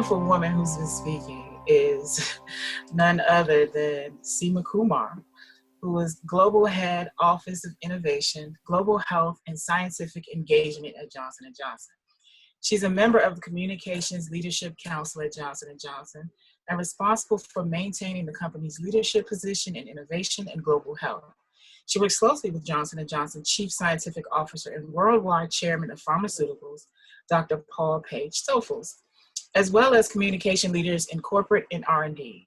beautiful woman who's been speaking is none other than Seema Kumar, who is Global Head, Office of Innovation, Global Health, and Scientific Engagement at Johnson & Johnson. She's a member of the Communications Leadership Council at Johnson & Johnson and responsible for maintaining the company's leadership position in innovation and global health. She works closely with Johnson & Johnson Chief Scientific Officer and Worldwide Chairman of Pharmaceuticals, Dr. Paul Page Stoffels, as well as communication leaders in corporate and R&D.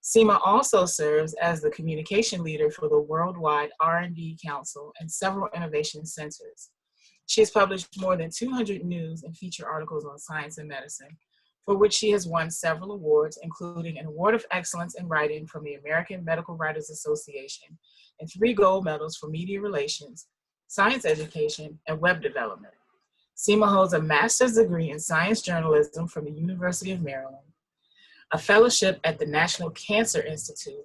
Seema also serves as the communication leader for the Worldwide R&D Council and several innovation centers. She has published more than 200 news and feature articles on science and medicine, for which she has won several awards, including an Award of Excellence in Writing from the American Medical Writers Association and 3 gold medals for media relations, science education, and web development. Seema holds a master's degree in science journalism from the University of Maryland, a fellowship at the National Cancer Institute,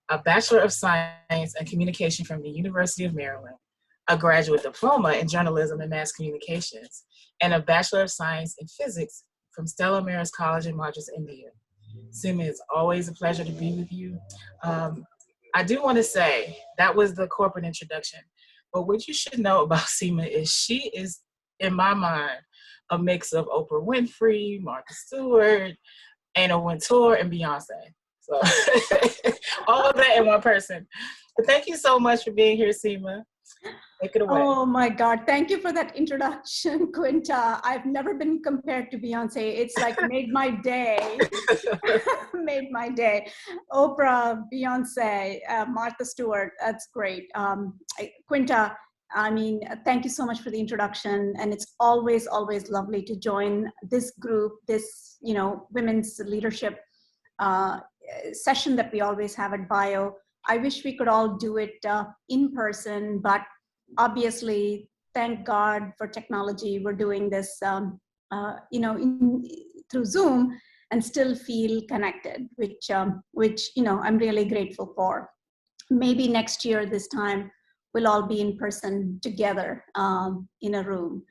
a Bachelor of Science and Communication from the University of Maryland, a graduate diploma in journalism and mass communications, and a Bachelor of Science in Physics from Stella Maris College in Madras, India. Seema, it's always a pleasure to be with you. I do want to say that was the corporate introduction, but what you should know about Seema is she is, in my mind, a mix of Oprah Winfrey, Martha Stewart, Anna Wintour, and Beyonce. So all of that in one person. But thank you so much for being here, Seema. Take it away. Oh my God. Thank you for that introduction, Quinta. I've never been compared to Beyonce. It's like made my day. Made my day. Oprah, Beyonce, Martha Stewart. That's great. Quinta, I mean, thank you so much for the introduction. And it's always, always lovely to join this group, this, women's leadership session that we always have at Bio. I wish we could all do it in person, but obviously, thank God for technology. We're doing this, through Zoom and still feel connected, which I'm really grateful for. Maybe next year, this time, we'll all be in person together in a room.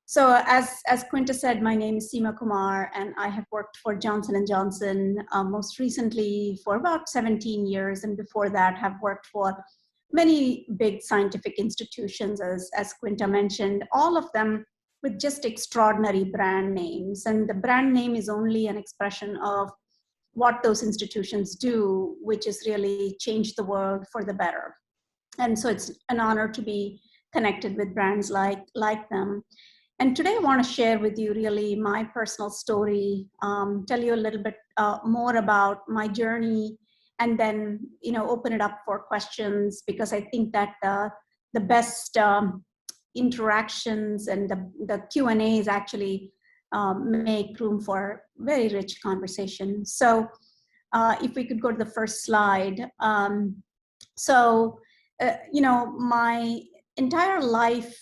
So as Quinta said, my name is Seema Kumar, and I have worked for Johnson & Johnson most recently for about 17 years, and before that have worked for many big scientific institutions, as Quinta mentioned, all of them with just extraordinary brand names. And the brand name is only an expression of what those institutions do, which is really change the world for the better. And so it's an honor to be connected with brands like them. And today I want to share with you really my personal story, tell you a little bit more about my journey, and then open it up for questions, because I think that the best interactions and the Q&As actually make room for very rich conversation. So if we could go to the first slide. My entire life,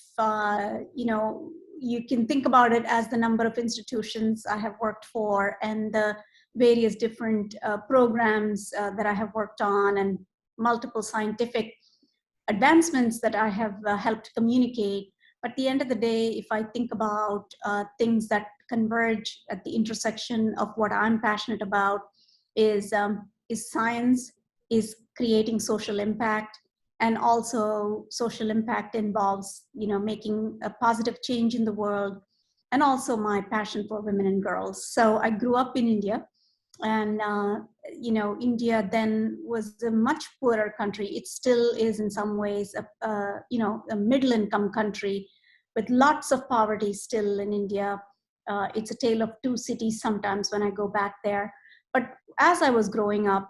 you can think about it as the number of institutions I have worked for and the various different programs that I have worked on and multiple scientific advancements that I have helped communicate. But at the end of the day, if I think about things that converge at the intersection of what I'm passionate about is science, is creating social impact. And also social impact involves, making a positive change in the world, and also my passion for women and girls. So I grew up in India, and, India then was a much poorer country. It still is in some ways, a middle income country with lots of poverty still in India. It's a tale of two cities sometimes when I go back there. But as I was growing up,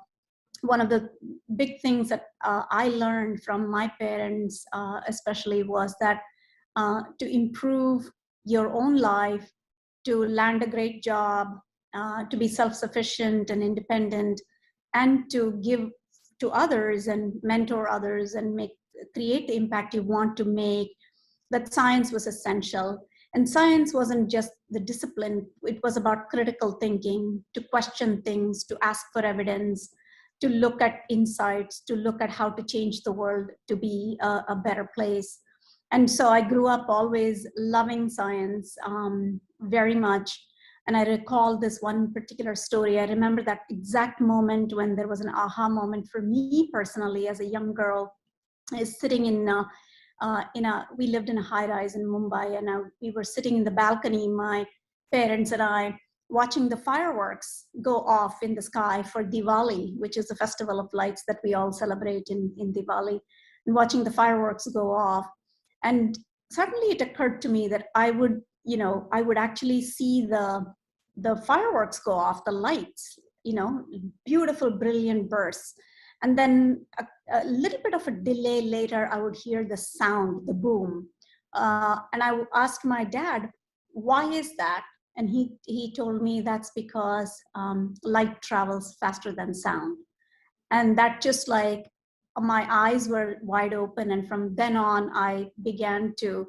one of the big things that I learned from my parents, especially, was that to improve your own life, to land a great job, to be self-sufficient and independent, and to give to others and mentor others and create the impact you want to make, that science was essential. And science wasn't just the discipline, it was about critical thinking, to question things, to ask for evidence, to look at insights, to look at how to change the world to be a better place. And so I grew up always loving science very much. And I recall this one particular story. I remember that exact moment when there was an aha moment for me personally as a young girl, is sitting we lived in a high rise in Mumbai, and we were sitting in the balcony, my parents and I, watching the fireworks go off in the sky for Diwali, which is the festival of lights that we all celebrate in Diwali, and watching the fireworks go off. And suddenly it occurred to me that I would actually see the fireworks go off, the lights, beautiful, brilliant bursts. And then a little bit of a delay later, I would hear the sound, the boom. And I asked my dad, why is that? And he told me that's because light travels faster than sound. And that just like, my eyes were wide open. And from then on, I began to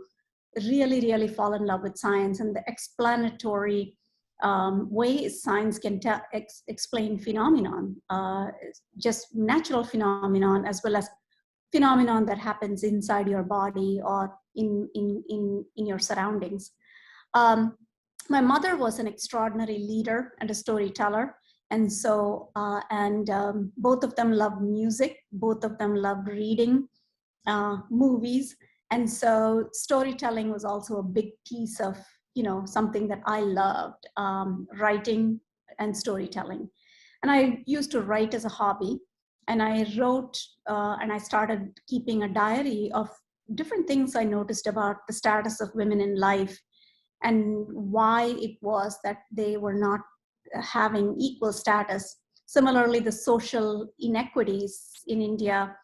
really, really fall in love with science and the explanatory ways science can explain phenomenon, just natural phenomenon, as well as phenomenon that happens inside your body or in your surroundings. My mother was an extraordinary leader and a storyteller. And so, both of them loved music, both of them loved reading, movies. And so storytelling was also a big piece of, something that I loved, writing and storytelling. And I used to write as a hobby. And I wrote, and I started keeping a diary of different things I noticed about the status of women in life and why it was that they were not having equal status. Similarly, the social inequities in India,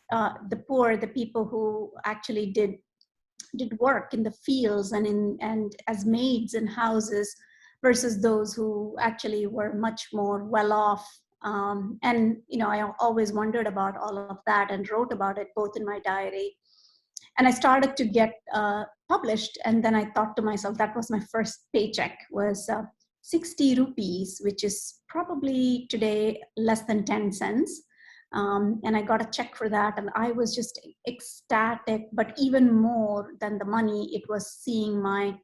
the poor, the people who actually did work in the fields and as maids in houses, versus those who actually were much more well off. And I always wondered about all of that and wrote about it both in my diary. And I started to get published, and then I thought to myself, that was my first paycheck, was 60 rupees, which is probably today less than 10 cents. And I got a check for that, and I was just ecstatic. But even more than the money, it was seeing my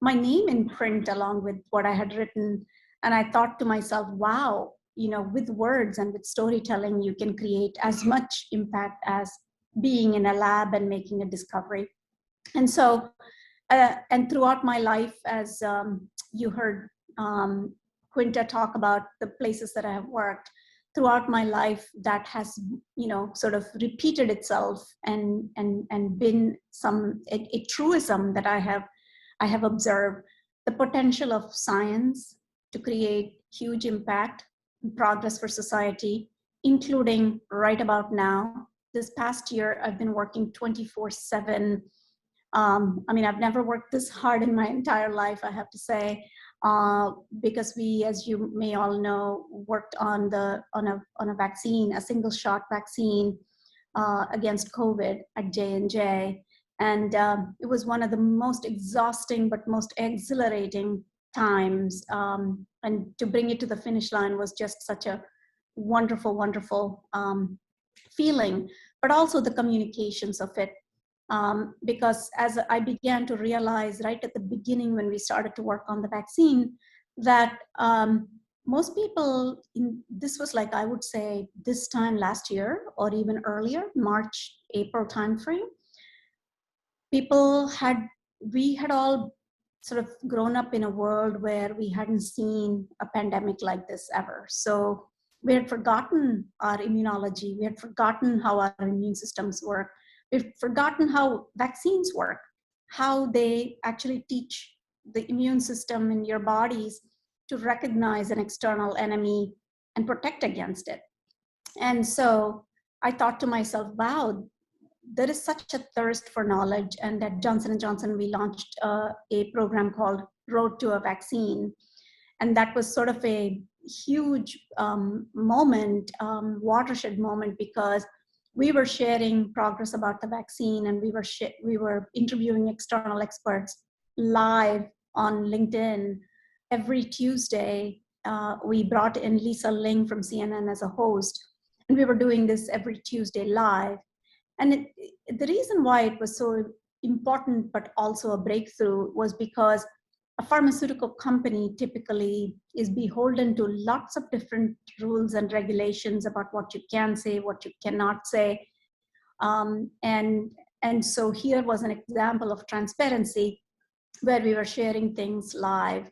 name in print along with what I had written. And I thought to myself, wow, with words and with storytelling, you can create as much impact as being in a lab and making a discovery. And so, and throughout my life, as you heard Quinta talk about the places that I have worked, throughout my life, that has, sort of repeated itself and been a truism that I have observed: the potential of science to create huge impact and progress for society, including right about now. This past year, I've been working 24/7. I've never worked this hard in my entire life, I have to say, because we, as you may all know, worked on a vaccine, a single shot vaccine against COVID at J&J. And it was one of the most exhausting but most exhilarating times. And to bring it to the finish line was just such a wonderful, wonderful feeling, but also the communications of it. Because as I began to realize right at the beginning when we started to work on the vaccine, that most people, this was like, I would say this time last year or even earlier, March, April timeframe, we had all sort of grown up in a world where we hadn't seen a pandemic like this ever. So we had forgotten our immunology. We had forgotten how our immune systems work. We've forgotten how vaccines work, how they actually teach the immune system in your bodies to recognize an external enemy and protect against it. And so I thought to myself, wow, there is such a thirst for knowledge. And at Johnson & Johnson, we launched a program called Road to a Vaccine. And that was sort of a huge moment, watershed moment, because we were sharing progress about the vaccine, and we were interviewing external experts live on LinkedIn. Every Tuesday, we brought in Lisa Ling from CNN as a host, and we were doing this every Tuesday live. And the reason why it was so important, but also a breakthrough, was because a pharmaceutical company typically is beholden to lots of different rules and regulations about what you can say, what you cannot say. And so here was an example of transparency where we were sharing things live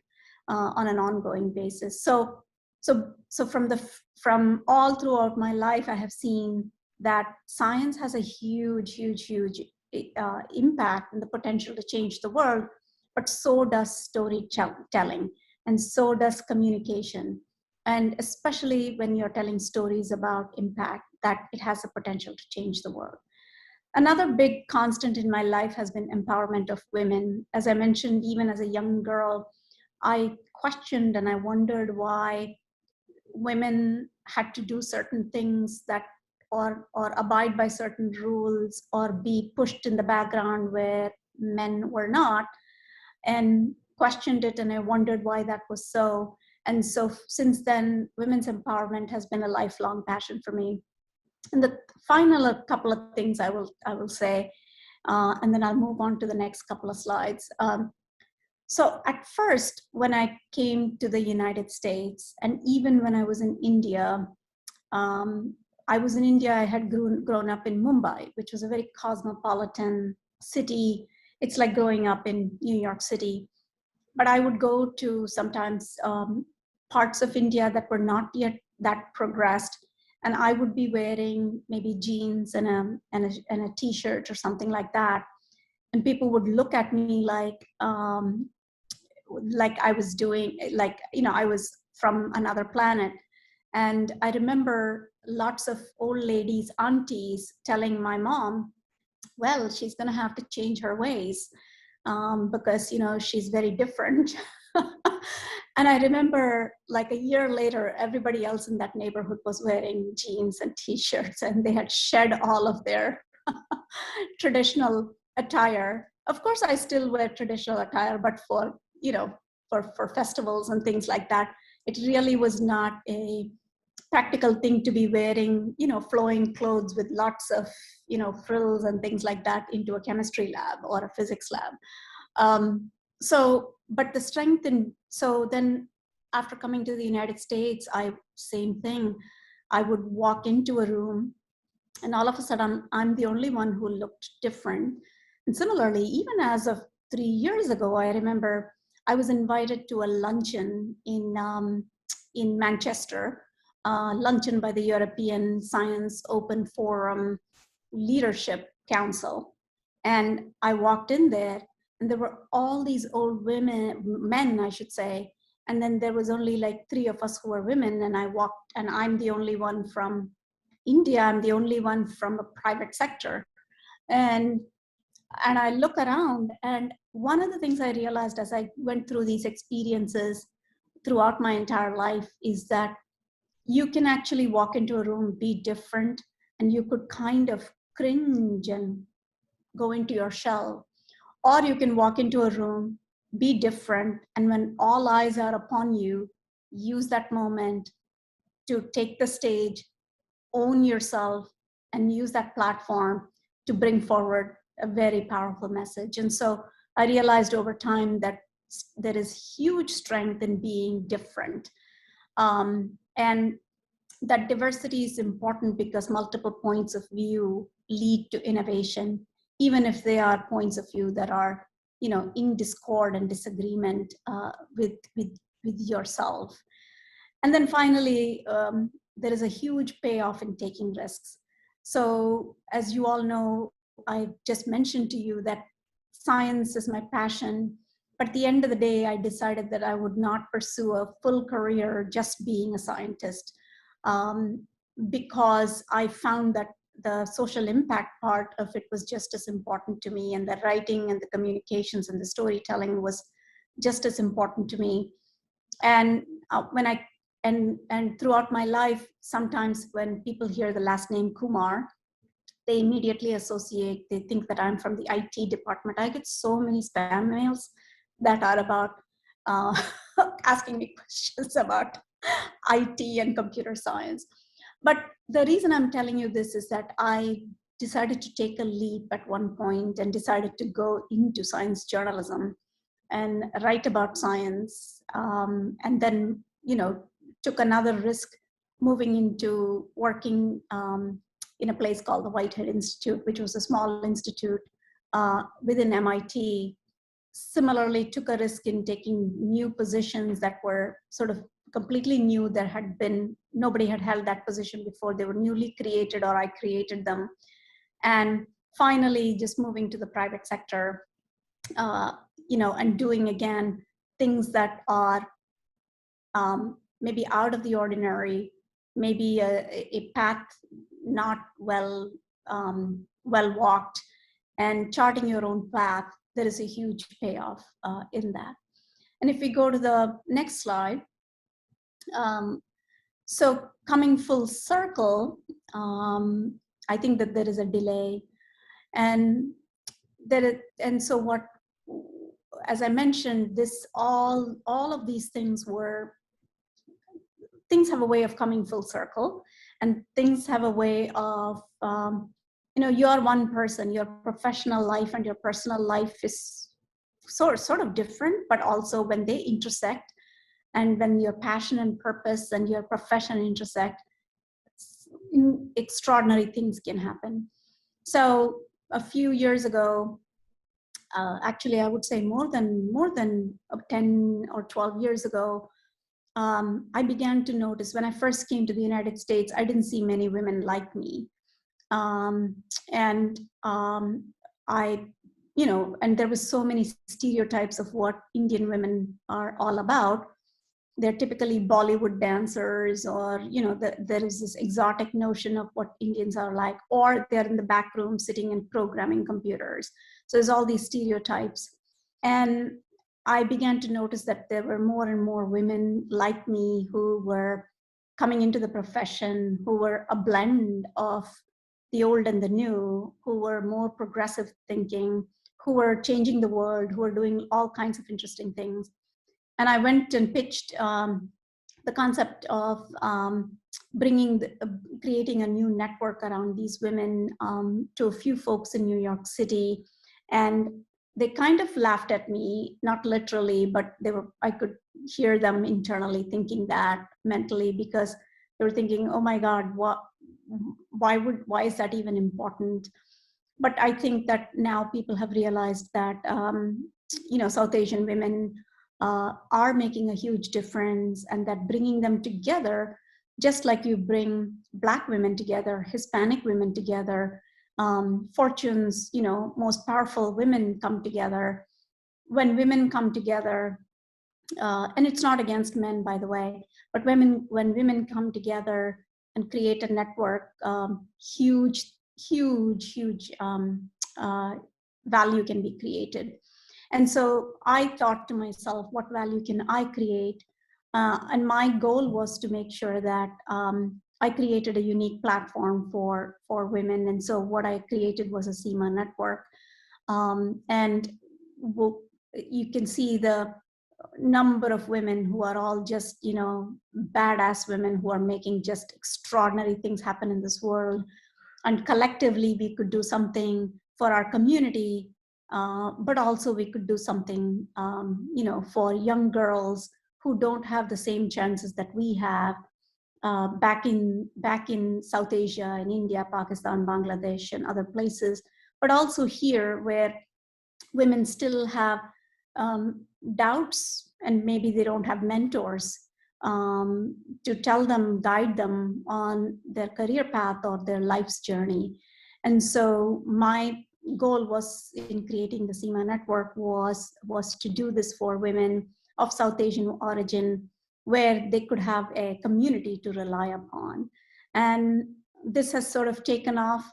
on an ongoing basis. So from all throughout my life, I have seen that science has a huge impact and the potential to change the world, but so does storytelling, and so does communication. And especially when you're telling stories about impact, that it has the potential to change the world. Another big constant in my life has been empowerment of women. As I mentioned, even as a young girl, I questioned and I wondered why women had to do certain things that or abide by certain rules or be pushed in the background where men were not, and questioned it, and I wondered why that was so. And so since then, women's empowerment has been a lifelong passion for me. And the final couple of things I will say, and then I'll move on to the next couple of slides. So at first, when I came to the United States, and even when I was in India, I had grown up in Mumbai, which was a very cosmopolitan city. It's like growing up in New York City. But I would go to sometimes parts of India that were not yet that progressed, and I would be wearing maybe jeans and a t-shirt or something like that, and people would look at me like I was doing, like, you know, I was from another planet. And I remember lots of old ladies, aunties, telling my mom, well, she's going to have to change her ways because, you know, she's very different. And I remember like a year later, everybody else in that neighborhood was wearing jeans and t-shirts, and they had shed all of their traditional attire. Of course, I still wear traditional attire, but for, you know, for festivals and things like that, it really was not a practical thing to be wearing, you know, flowing clothes with lots of, you know, frills and things like that into a chemistry lab or a physics lab. But the strength in, so then after coming to the United States, same thing. I would walk into a room and all of a sudden I'm the only one who looked different. And similarly, even as of 3 years ago, I remember I was invited to a luncheon in Manchester, luncheon by the European Science Open Forum Leadership Council. And I walked in there, and there were all these old men, I should say. And then there was only like 3 of us who were women. And I walked, and I'm the only one from India. I'm the only one from a private sector. And I look around, and one of the things I realized as I went through these experiences throughout my entire life is that you can actually walk into a room, be different, and you could kind of cringe and go into your shell. Or you can walk into a room, be different, and when all eyes are upon you, use that moment to take the stage, own yourself, and use that platform to bring forward a very powerful message. And so I realized over time that there is huge strength in being different. And that diversity is important because multiple points of view lead to innovation, even if they are points of view that are, you know, in discord and disagreement with yourself. And then finally, there is a huge payoff in taking risks. So as you all know, I just mentioned to you that science is my passion. But at the end of the day, I decided that I would not pursue a full career just being a scientist, because I found that the social impact part of it was just as important to me, and the writing and the communications and the storytelling was just as important to me. And throughout my life, sometimes when people hear the last name Kumar, they immediately associate, they think that I'm from the IT department. I get so many spam mails that are about asking me questions about IT and computer science. But the reason I'm telling you this is that I decided to take a leap at one point and decided to go into science journalism. and write about science, and then, took another risk moving into working in a place called the Whitehead Institute, which was a small institute within MIT. Similarly, took a risk in taking new positions that were sort of completely new. Nobody had held that position before. They were newly created, or I created them. And finally, just moving to the private sector, and doing again things that are maybe out of the ordinary, maybe a path not well walked, and charting your own path. There is a huge payoff in that. And if we go to the next slide, so coming full circle, I think that there is a delay, and so what, as I mentioned, all of these things have a way of coming full circle, and things have a way of, you are one person. Your professional life and your personal life is sort of different, but also when they intersect, and when your passion and purpose and your profession intersect, extraordinary things can happen. So a few years ago, actually I would say more than 10 or 12 years ago, I began to notice, when I first came to the United States, I didn't see many women like me. And there was so many stereotypes of what Indian women are all about. They're typically Bollywood dancers, or, there is this exotic notion of what Indians are like, or they're in the back room sitting and programming computers. So there's all these stereotypes. And I began to notice that there were more and more women like me who were coming into the profession, who were a blend of the old and the new, who were more progressive thinking, who were changing the world, who were doing all kinds of interesting things. And I went and pitched the concept of creating a new network around these women to a few folks in New York City. And they kind of laughed at me, not literally, but I could hear them internally thinking that mentally, because they were thinking, oh my God, why is that even important? But I think that now people have realized that, South Asian women are making a huge difference, and that bringing them together, just like you bring Black women together, Hispanic women together, Fortune's, most powerful women come together. When women come together, and it's not against men, by the way, but when women come together and create a network, huge value can be created. And so I thought to myself, what value can I create? And my goal was to make sure that I created a unique platform for women. And so what I created was a Seema network. And you can see the number of women who are all just, badass women who are making just extraordinary things happen in this world. And collectively, we could do something for our community, but also we could do something, for young girls who don't have the same chances that we have back in South Asia, in India, Pakistan, Bangladesh, and other places, but also here, where women still have doubts, and maybe they don't have mentors to tell them, guide them on their career path or their life's journey. And so my goal was, in creating the Seema network, was to do this for women of South Asian origin, where they could have a community to rely upon. And this has sort of taken off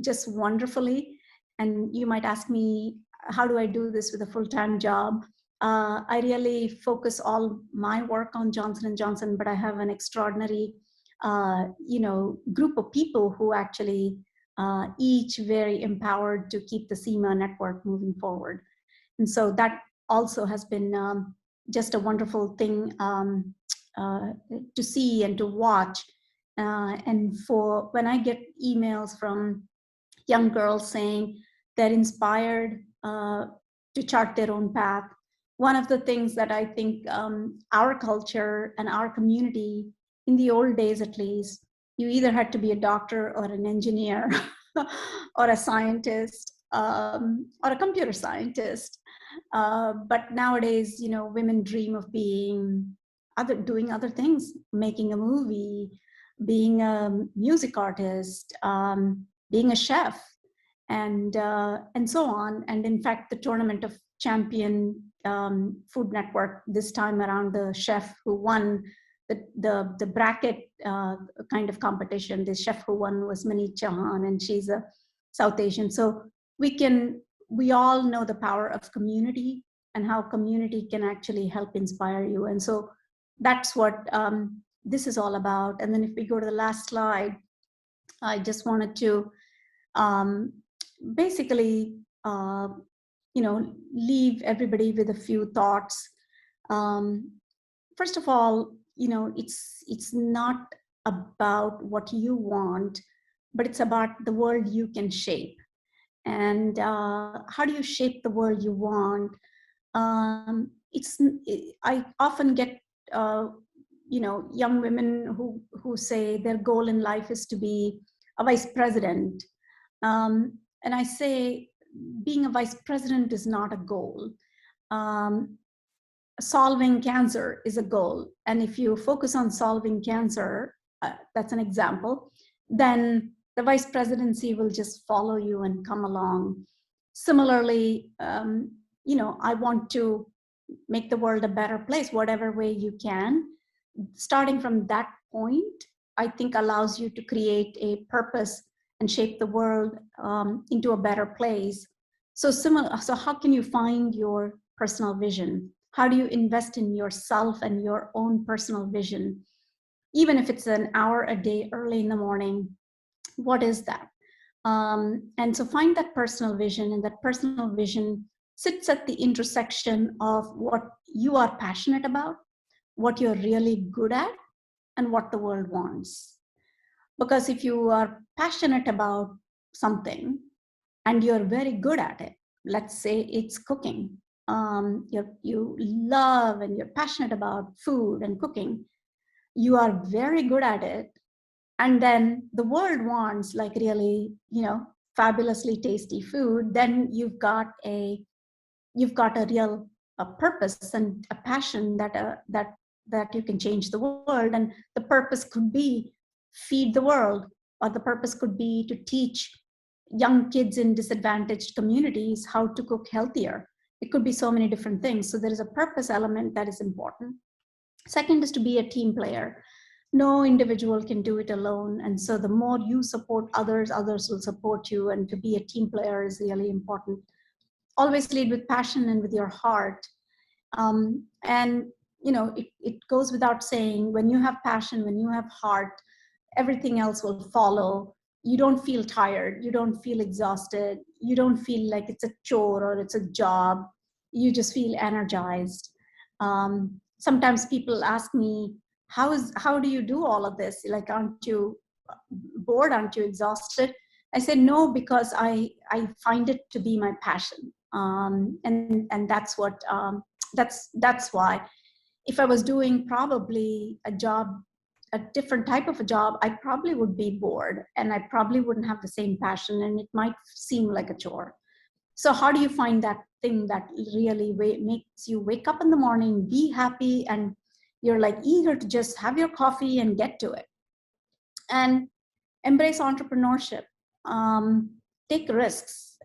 just wonderfully. And you might ask me, how do I do this with a full-time job? I really focus all my work on Johnson & Johnson, but I have an extraordinary, group of people who actually each very empowered to keep the Seema network moving forward. And so that also has been just a wonderful thing to see and to watch. And for when I get emails from young girls saying they're inspired to to chart their own path. One of the things that I think our culture and our community, in the old days at least, you either had to be a doctor or an engineer or a scientist or a computer scientist. But nowadays, women dream of doing other things, making a movie, being a music artist, being a chef, and so on. And in fact, the Tournament of Champion Food Network this time around, the chef who won the bracket kind of competition, the chef who won was Mani Chauhan, and she's a South Asian. So we all know the power of community and how community can actually help inspire you. And so that's what this is all about. And then if we go to the last slide, I just wanted to basically, leave everybody with a few thoughts. First of all, it's not about what you want, but it's about the world you can shape. And how do you shape the world you want? I often get young women who say their goal in life is to be a vice president. And I say, being a vice president is not a goal. Solving cancer is a goal. And if you focus on solving cancer, that's an example, then the vice presidency will just follow you and come along. Similarly, I want to make the world a better place, whatever way you can. Starting from that point, I think allows you to create a purpose and shape the world into a better place. So how can you find your personal vision? How do you invest in yourself and your own personal vision? Even if it's an hour a day early in the morning, what is that? And so find that personal vision, and that personal vision sits at the intersection of what you are passionate about, what you're really good at, and what the world wants. Because if you are passionate about something and you're very good at it, let's say it's cooking, you love and you're passionate about food and cooking, you are very good at it, and then the world wants like really, fabulously tasty food, then you've got a real purpose and a passion that you can change the world. And the purpose could be feed the world, or the purpose could be to teach young kids in disadvantaged communities how to cook healthier. It could be so many different things. So there is a purpose element that is important. Second is to be a team player. No individual can do it alone. And so the more you support others, others will support you. And to be a team player is really important. Always lead with passion and with your heart. And it goes without saying, when you have passion, when you have heart, everything else will follow. You don't feel tired, you don't feel exhausted, you don't feel like it's a chore or it's a job. You just feel energized. Sometimes people ask me, how do you do all of this? Like, aren't you bored? Aren't you exhausted? I say no, because I find it to be my passion. And that's what that's why. If I was doing probably a different type of a job, I probably would be bored, and I probably wouldn't have the same passion, and it might seem like a chore. So how do you find that thing that really makes you wake up in the morning, be happy, and you're like eager to just have your coffee and get to it? And embrace entrepreneurship. Take risks,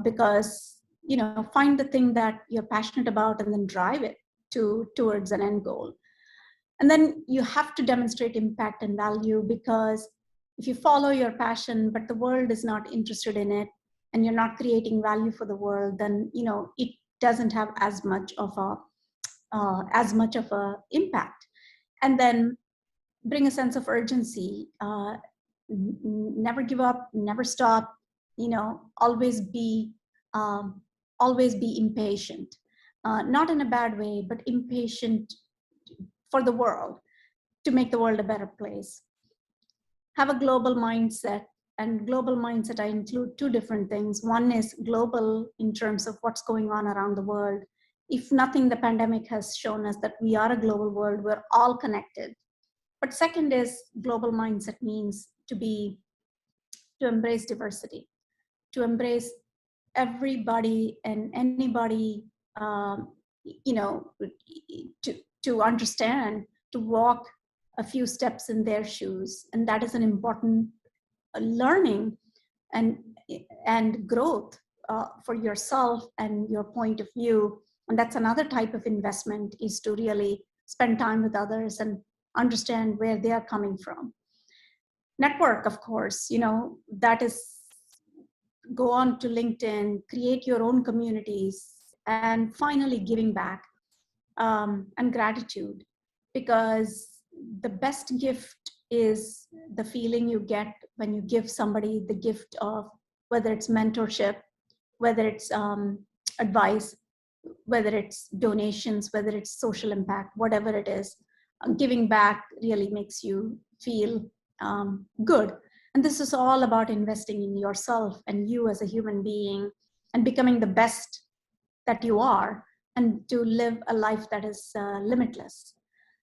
because find the thing that you're passionate about and then drive it towards an end goal. And then you have to demonstrate impact and value, because if you follow your passion but the world is not interested in it, and you're not creating value for the world, then it doesn't have as much of a impact. And then bring a sense of urgency. Never give up, never stop. Always be impatient, not in a bad way, but impatient for the world, to make the world a better place. Have a global mindset, and global mindset, I include two different things. One is global in terms of what's going on around the world. If nothing, the pandemic has shown us that we are a global world, we're all connected. But second is global mindset means to embrace diversity, to embrace everybody and anybody, you know, to understand, to walk a few steps in their shoes. And that is an important learning and growth for yourself and your point of view. And that's another type of investment, is to really spend time with others and understand where they are coming from. Network, of course, you know, that is, go on to LinkedIn, create your own communities, and finally giving back, and gratitude, because the best gift is the feeling you get when you give somebody the gift of, whether it's mentorship, whether it's advice, whether it's donations, whether it's social impact, whatever it is. Giving back really makes you feel good. And this is all about investing in yourself and you as a human being, and becoming the best that you are, and to live a life that is limitless.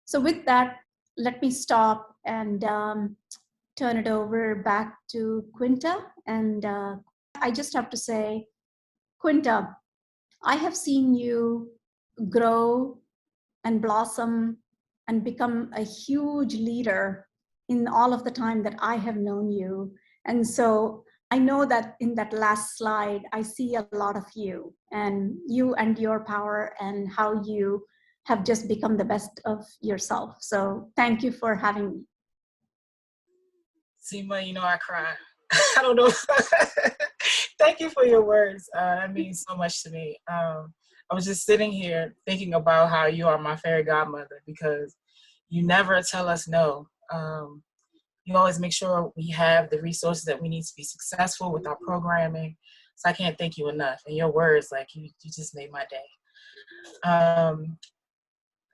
So with that, let me stop and turn it over back to Quinta. And I just have to say, Quinta, I have seen you grow and blossom and become a huge leader in all of the time that I have known you. And so I know that in that last slide, I see a lot of you and your power and how you have just become the best of yourself. So thank you for having me. Seema, you know I cry. I don't know. Thank you for your words. That means so much to me. I was just sitting here thinking about how you are my fairy godmother, because you never tell us no. You always make sure we have the resources that we need to be successful with our programming. So I can't thank you enough. And your words, like you just made my day.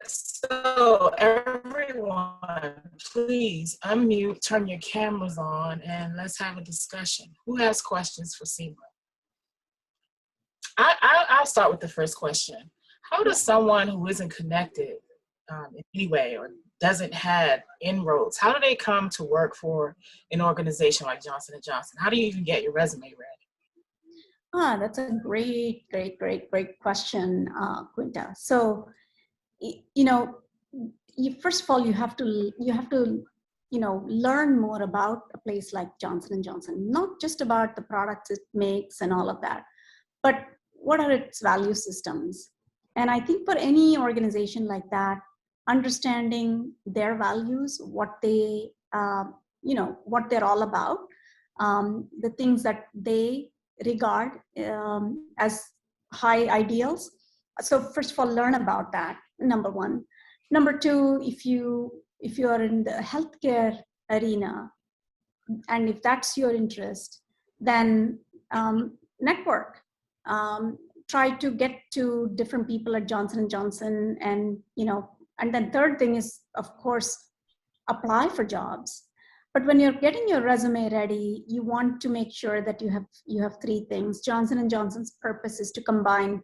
So everyone, please unmute, turn your cameras on, and let's have a discussion. Who has questions for Seema? I'll start with the first question. How does someone who isn't connected in any way, or doesn't have inroads, how do they come to work for an organization like Johnson & Johnson? How do you even get your resume ready? That's a great question, Quinta. So, you know, first of all, you have to learn more about a place like Johnson & Johnson, not just about the products it makes and all of that, but what are its value systems. And I think for any organization like that, understanding their values, what they what they're all about, the things that they regard as high ideals. So first of all, learn about that, number one. Number two, if you are in the healthcare arena, and if that's your interest, then network. Try to get to different people at Johnson & Johnson, and and then third thing is, of course, apply for jobs. But when you're getting your resume ready, you want to make sure that you have three things. Johnson & Johnson's purpose is to combine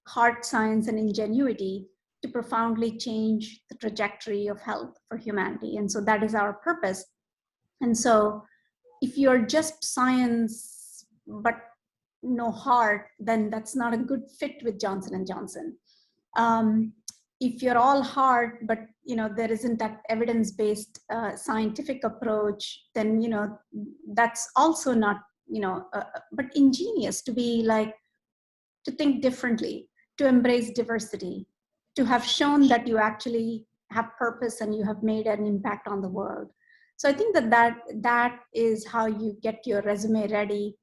hard science and ingenuity to profoundly change the trajectory of health for humanity. And so that is our purpose. And so if you're just science but no heart, then that's not a good fit with Johnson & Johnson. If you're all heart, but there isn't that evidence-based scientific approach, then that's also not but ingenious, to be like, to think differently, to embrace diversity, to have shown that you actually have purpose and you have made an impact on the world. So I think that is how you get your resume ready.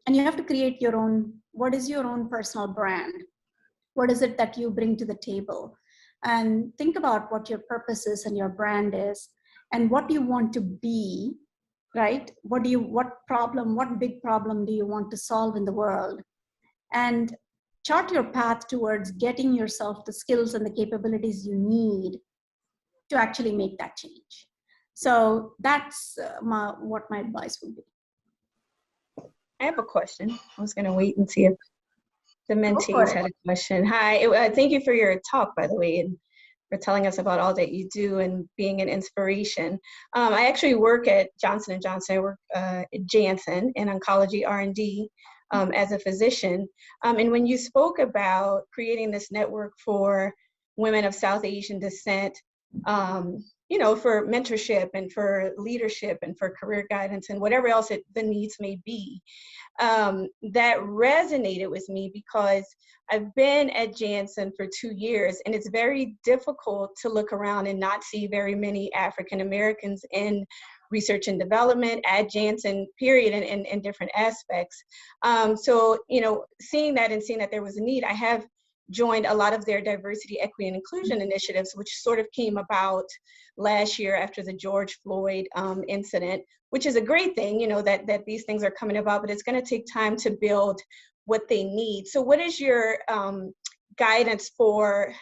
And you have to create your own, what is your own personal brand? What is it that you bring to the table? And think about what your purpose is and your brand is, and what you want to be, right? What big problem do you want to solve in the world? And chart your path towards getting yourself the skills and the capabilities you need to actually make that change. So that's what my advice would be. I have a question. I was going to wait and see if the Go for mentees it. had a question. Hi, thank you for your talk, by the way, and for telling us about all that you do and being an inspiration. I actually work at Johnson & Johnson. I work at Janssen in oncology R&D as a physician. And when you spoke about creating this network for women of South Asian descent, you know, for mentorship and for leadership and for career guidance and whatever else the needs may be, that resonated with me because I've been at Janssen for 2 years, and it's very difficult to look around and not see very many African Americans in research and development at Janssen, period, in different aspects. So, you know, seeing that and seeing that there was a need, I have joined a lot of their diversity, equity, and inclusion initiatives, which sort of came about last year after the George Floyd incident, which is a great thing, you know, that these things are coming about, but it's going to take time to build what they need. So what is your guidance for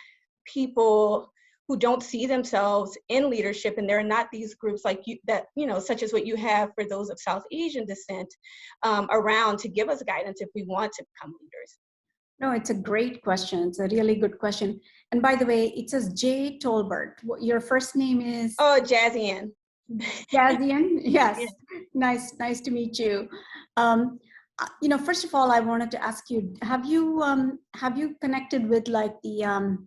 people who don't see themselves in leadership, and there are not these groups like you that, you know, such as what you have for those of South Asian descent around to give us guidance if we want to become leaders? No, it's a great question. It's a really good question. And by the way, it says Jay Tolbert. Your first name is? Oh, Jazzy-Ann. Jazzy-Ann? Yes. Yeah. Nice to meet you. You know, first of all, I wanted to ask you: have you connected with like the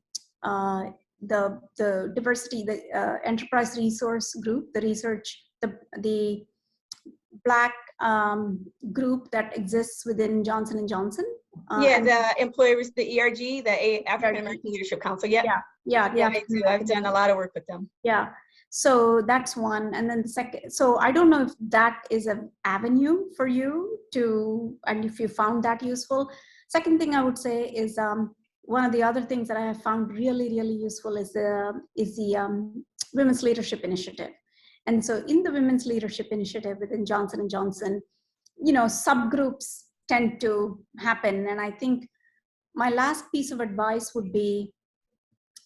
diversity, the enterprise resource group, the research, the Black group that exists within Johnson and Johnson? Yeah, the employers, the ERG, the African American Leadership Council. Yeah, I do. I've done a lot of work with them. Yeah, so that's one. And then the second, so I don't know if that is an avenue for you to, and if you found that useful. Second thing I would say is one of the other things that I have found really useful is the Women's Leadership Initiative. And so in the Women's Leadership Initiative within Johnson & Johnson, you know, subgroups tend to happen. And I think my last piece of advice would be,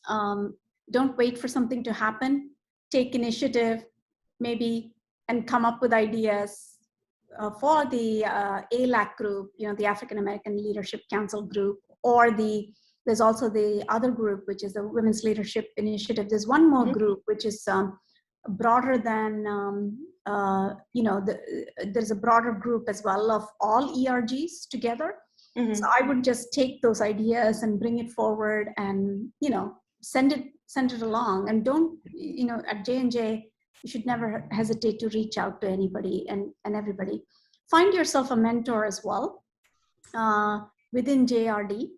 don't wait for something to happen. Take initiative, maybe, and come up with ideas for the ALAC group, you know, the African American Leadership Council group, or there's also the other group, which is the Women's Leadership Initiative. There's one more group, which is broader than, you know, there's a broader group as well of all ERGs together. So I would just take those ideas and bring it forward and, you know, send it along. And don't, you know, at J&J, you should never hesitate to reach out to anybody and everybody. Find yourself a mentor as well within JRD.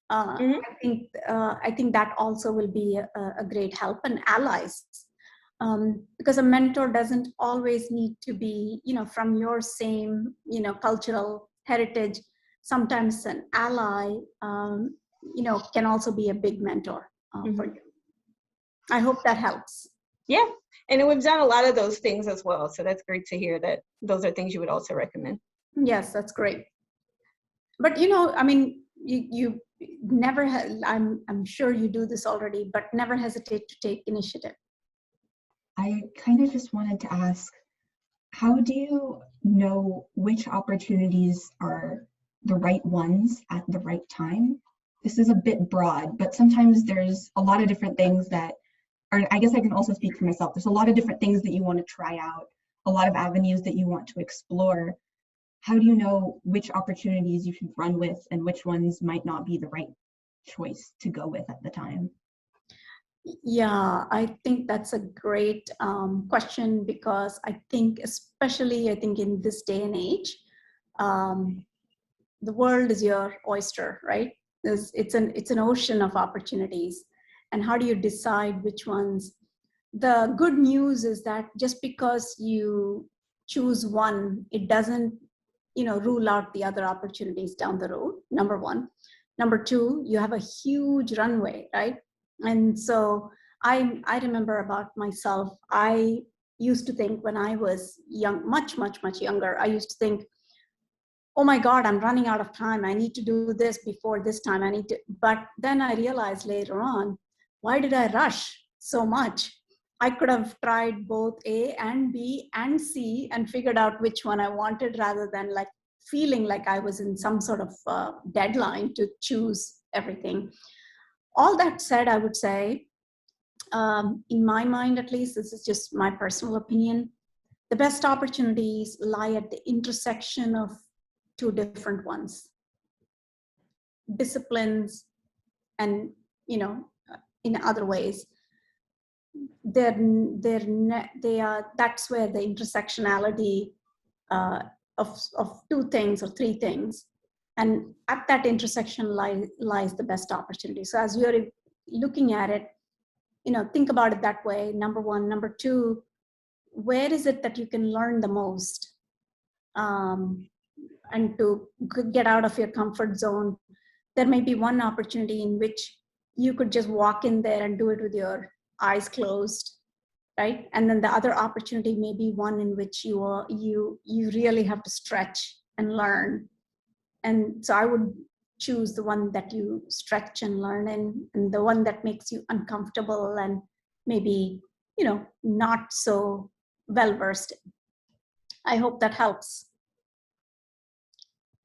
I think that also will be a great help, and allies. Because a mentor doesn't always need to be, you know, from your same, you know, cultural heritage. Sometimes an ally, you know, can also be a big mentor for you. I hope that helps. Yeah, and we've done a lot of those things as well. So that's great to hear that those are things you would also recommend. Yes, that's great. But, you know, I mean, you never, I'm sure you do this already, but never hesitate to take initiative. I kind of just wanted to ask, how do you know which opportunities are the right ones at the right time? This is a bit broad, but sometimes there's a lot of different things that are, I guess I can also speak for myself. There's a lot of different things that you want to try out, a lot of avenues that you want to explore. How do you know which opportunities you should run with and which ones might not be the right choice to go with at the time? Yeah, I think that's a great question, because I think, especially in this day and age, the world is your oyster, right? It's an ocean of opportunities, and how do you decide which ones? The good news is that just because you choose one, it doesn't, you know, rule out the other opportunities down the road. Number one. Number two, you have a huge runway, right? And so I remember about myself, I used to think when I was young, much younger, I used to think, oh my God, I'm running out of time. I need to do this before this time. But then I realized later on, why did I rush so much? I could have tried both A and B and C and figured out which one I wanted, rather than like feeling like I was in some sort of deadline to choose everything. All that said, I would say, in my mind at least, this is just my personal opinion, the best opportunities lie at the intersection of two different ones: disciplines and, in other ways. They are, that's where the intersectionality of two things or three things. And at that intersection lies the best opportunity. So as you're looking at it, think about it that way, number one. Number two, where is it that you can learn the most? And to get out of your comfort zone, there may be one opportunity in which you could just walk in there and do it with your eyes closed, right? And then the other opportunity may be one in which you really have to stretch and learn. And so I would choose the one that you stretch and learn in, and the one that makes you uncomfortable and maybe, not so well versed in. I hope that helps.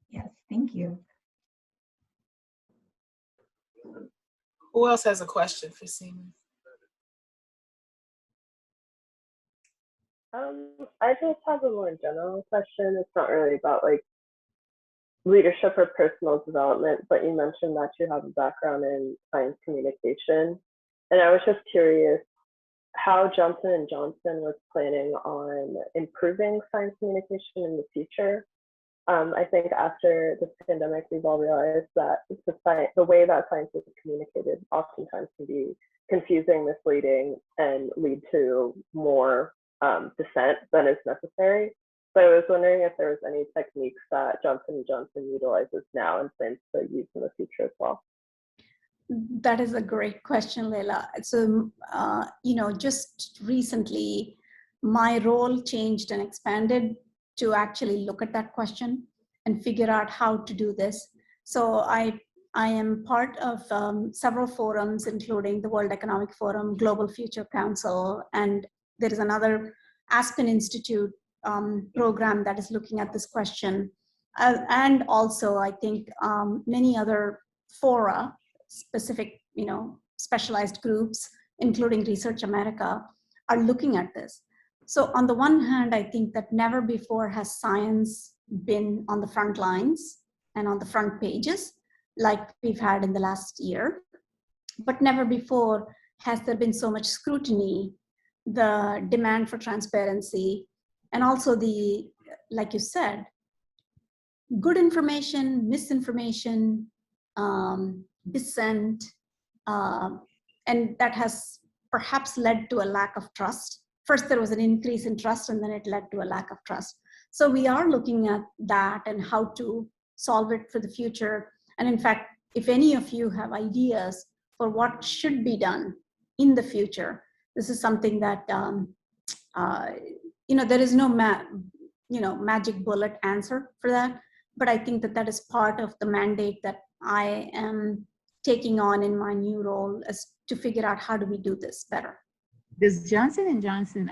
Yes, thank you. Who else has a question for Seema? I just have a more general question. It's not really about like leadership or personal development, but you mentioned that you have a background in science communication. And I was just curious how Johnson & Johnson was planning on improving science communication in the future. I think after the pandemic, we've all realized that the way that science is communicated oftentimes can be confusing, misleading, and lead to more dissent than is necessary. So I was wondering if there was any techniques that Johnson & Johnson utilizes now and plans to use in the future as well. That is a great question, Leila. So, just recently, my role changed and expanded to actually look at that question and figure out how to do this. So I am part of several forums, including the World Economic Forum, Global Future Council, and there is another Aspen Institute program that is looking at this question. And also, I think many other fora, specific, specialized groups, including Research America, are looking at this. So on the one hand, I think that never before has science been on the front lines and on the front pages like we've had in the last year. But never before has there been so much scrutiny, the demand for transparency, and also the, like you said, good information, misinformation, dissent, and that has perhaps led to a lack of trust. First, there was an increase in trust, and then it led to a lack of trust. So we are looking at that and how to solve it for the future. And in fact, if any of you have ideas for what should be done in the future, this is something that, there is no magic bullet answer for that. But I think that that is part of the mandate that I am taking on in my new role, as to figure out how do we do this better. Does Johnson & Johnson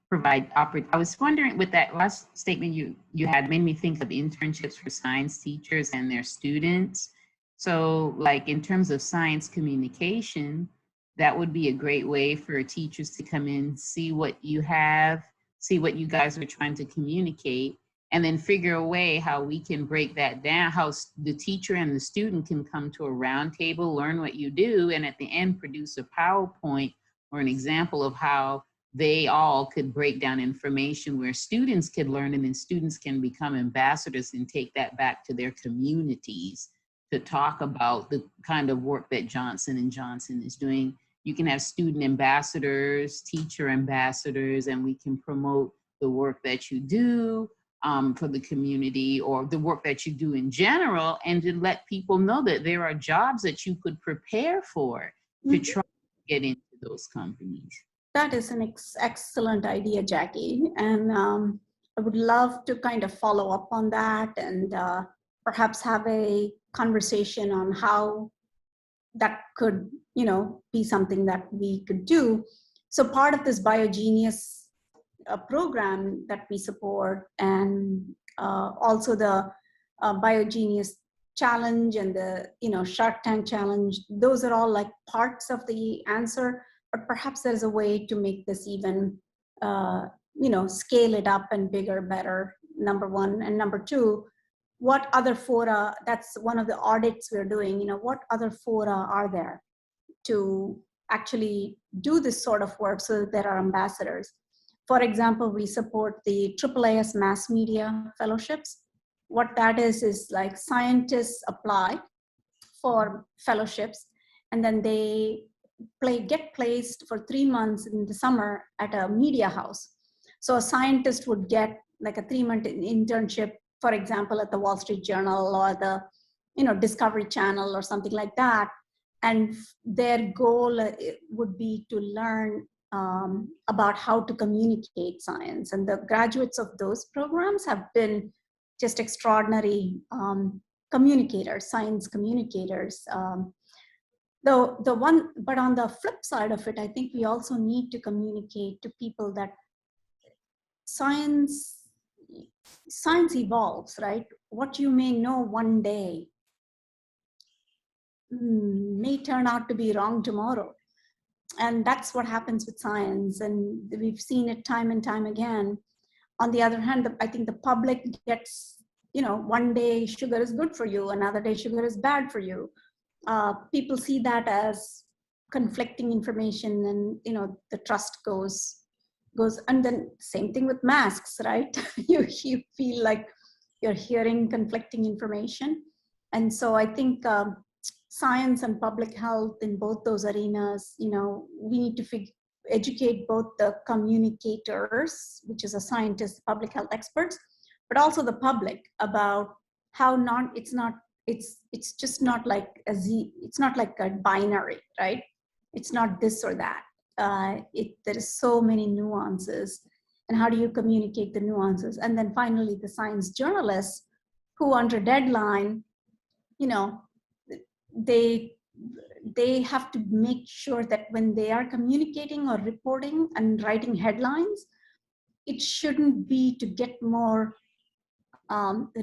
provide I was wondering, with that last statement you had made me think of internships for science teachers and their students. So like in terms of science communication, that would be a great way for teachers to come in, see what you have, see what you guys are trying to communicate, and then figure a way how we can break that down, how the teacher and the student can come to a round table, learn what you do, and at the end produce a PowerPoint or an example of how they all could break down information where students could learn, and then students can become ambassadors and take that back to their communities to talk about the kind of work that Johnson & Johnson is doing. You can have student ambassadors, teacher ambassadors, and we can promote the work that you do for the community, or the work that you do in general, and to let people know that there are jobs that you could prepare for to try to get into those companies. That is an excellent idea, Jackie. And I would love to kind of follow up on that and perhaps have a conversation on how that could, be something that we could do. So part of this BioGENeius program that we support and Also the BioGENeius challenge and the Shark Tank challenge, those are all like parts of the answer, but perhaps there's a way to make this even scale it up and bigger, better, number one. And number two, what other fora, that's one of the audits we're doing, what other fora are there to actually do this sort of work so that there are ambassadors. For example, we support the AAAS Mass Media Fellowships. What that is like scientists apply for fellowships, and then they get placed for 3 months in the summer at a media house. So a scientist would get like a 3-month internship, for example, at the Wall Street Journal or the Discovery Channel or something like that. And their goal would be to learn about how to communicate science. And the graduates of those programs have been just extraordinary communicators, science communicators. But on the flip side of it, I think we also need to communicate to people that science evolves, right? What you may know one day may turn out to be wrong tomorrow. And that's what happens with science. And we've seen it time and time again. On the other hand, I think the public gets, one day sugar is good for you, another day sugar is bad for you. People see that as conflicting information, and the trust goes. And then same thing with masks, right? you feel like you're hearing conflicting information. And so I think science and public health in both those arenas, we need to educate both the communicators, which is a scientist, public health experts, but also the public about how it's just not like it's not like a binary, right? It's not this or that. There is so many nuances, and how do you communicate the nuances? And then finally, the science journalists who under deadline, they have to make sure that when they are communicating or reporting and writing headlines, it shouldn't be to get more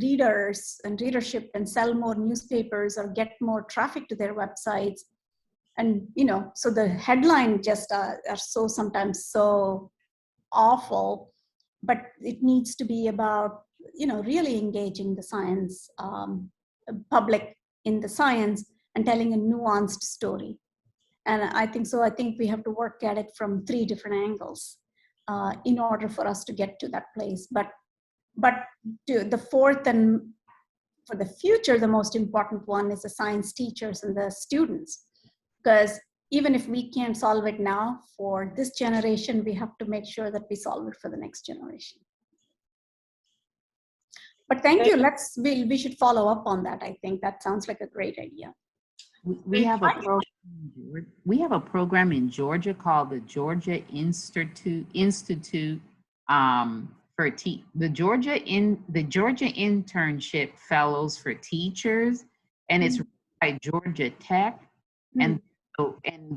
readers and readership and sell more newspapers or get more traffic to their websites. And, so the headline just are so sometimes so awful, but it needs to be about, really engaging the science, public in the science and telling a nuanced story. And I think we have to work at it from 3 different angles in order for us to get to that place. But to the fourth, and for the future, the most important one is the science teachers and the students. Because even if we can't solve it now for this generation, we have to make sure that we solve it for the next generation. But thank you. We should follow up on that. I think that sounds like a great idea. We have a program in Georgia called the Georgia Institute for the Georgia Internship Fellows for Teachers, and it's by Georgia Tech. And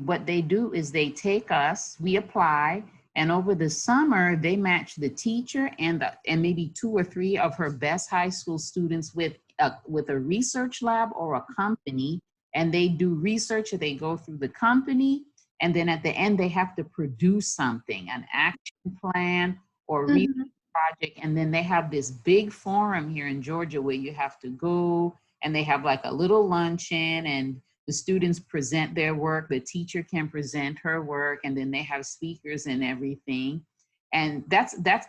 what they do is they take us, we apply, and over the summer they match the teacher and maybe 2 or 3 of her best high school students with a research lab or a company, and they do research. They go through the company, and then at the end they have to produce something, an action plan or research project, and then they have this big forum here in Georgia where you have to go, and they have like a little luncheon, and the students present their work, the teacher can present her work, and then they have speakers and everything. And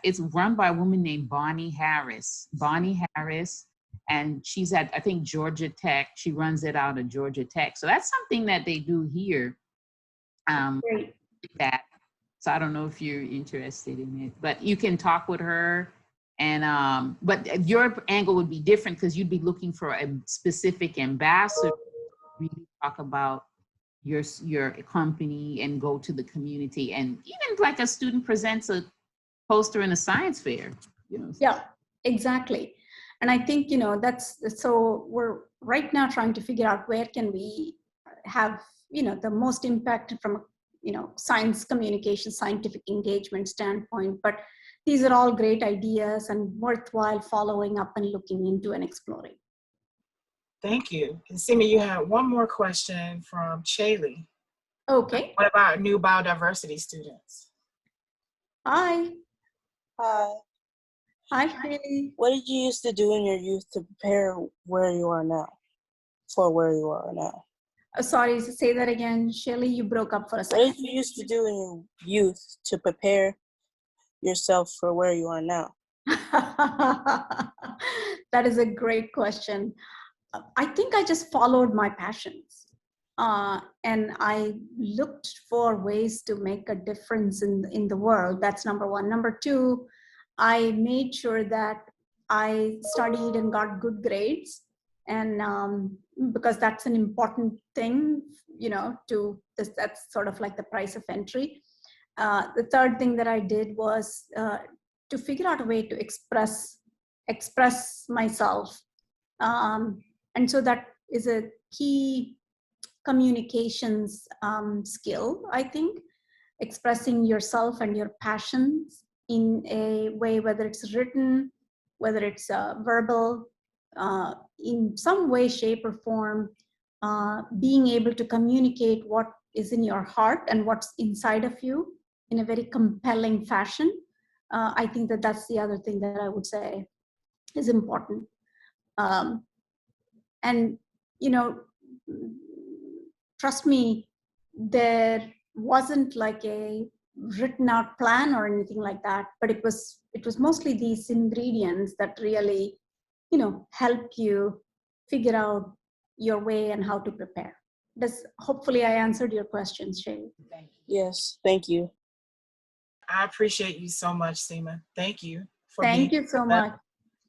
it's run by a woman named Bonnie Harris, and she's at, I think, Georgia Tech. She runs it out of Georgia Tech. So that's something that they do here. Great. So I don't know if you're interested in it, but you can talk with her. And but your angle would be different because you'd be looking for a specific ambassador. Really talk about your company and go to the community, and even like a student presents a poster in a science fair, Yeah, exactly. And I think so we're right now trying to figure out where can we have the most impact from science communication, scientific engagement standpoint. But these are all great ideas and worthwhile following up and looking into and exploring. Thank you. And Seema, you had one more question from Shaylee. Okay. What about new biodiversity students? Hi. Hi. Hi, Shaylee. What did you used to do in your youth to prepare where you are now, for where you are now? Sorry, say that again. Shaylee, you broke up for a What second. did you used to do in your youth to prepare yourself for where you are now? That is a great question. I think I just followed my passions. And I looked for ways to make a difference in the world. That's number one. Number two, I made sure that I studied and got good grades. And because that's an important thing, you know, that's sort of like the price of entry. The third thing that I did was to figure out a way to express myself. And so that is a key communications skill, I think, expressing yourself and your passions in a way, whether it's written, whether it's verbal, in some way, shape, or form, being able to communicate what is in your heart and what's inside of you in a very compelling fashion. I think that that's the other thing that I would say is important. And, you know, trust me, there wasn't like a written out plan or anything like that, but it was mostly these ingredients that really, you know, help you figure out your way and how to prepare. Hopefully I answered your questions, Shay. Yes, thank you. I appreciate you so much, Seema. Thank you for Thank being you so much.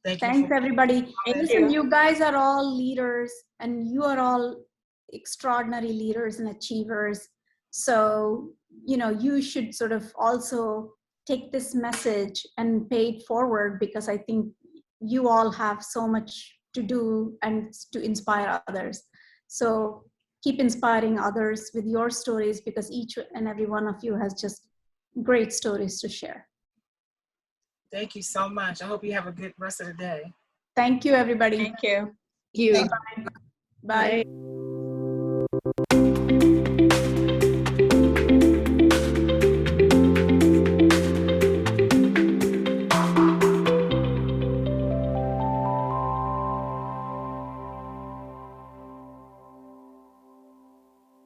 Thanks, everybody. Listen, you guys are all leaders and you are all extraordinary leaders and achievers. So, you know, you should sort of also take this message and pay it forward, because I think you all have so much to do and to inspire others. So keep inspiring others with your stories, because each and every one of you has just great stories to share. Thank you so much. I hope you have a good rest of the day. Thank you, everybody. Thank you. Bye. Bye.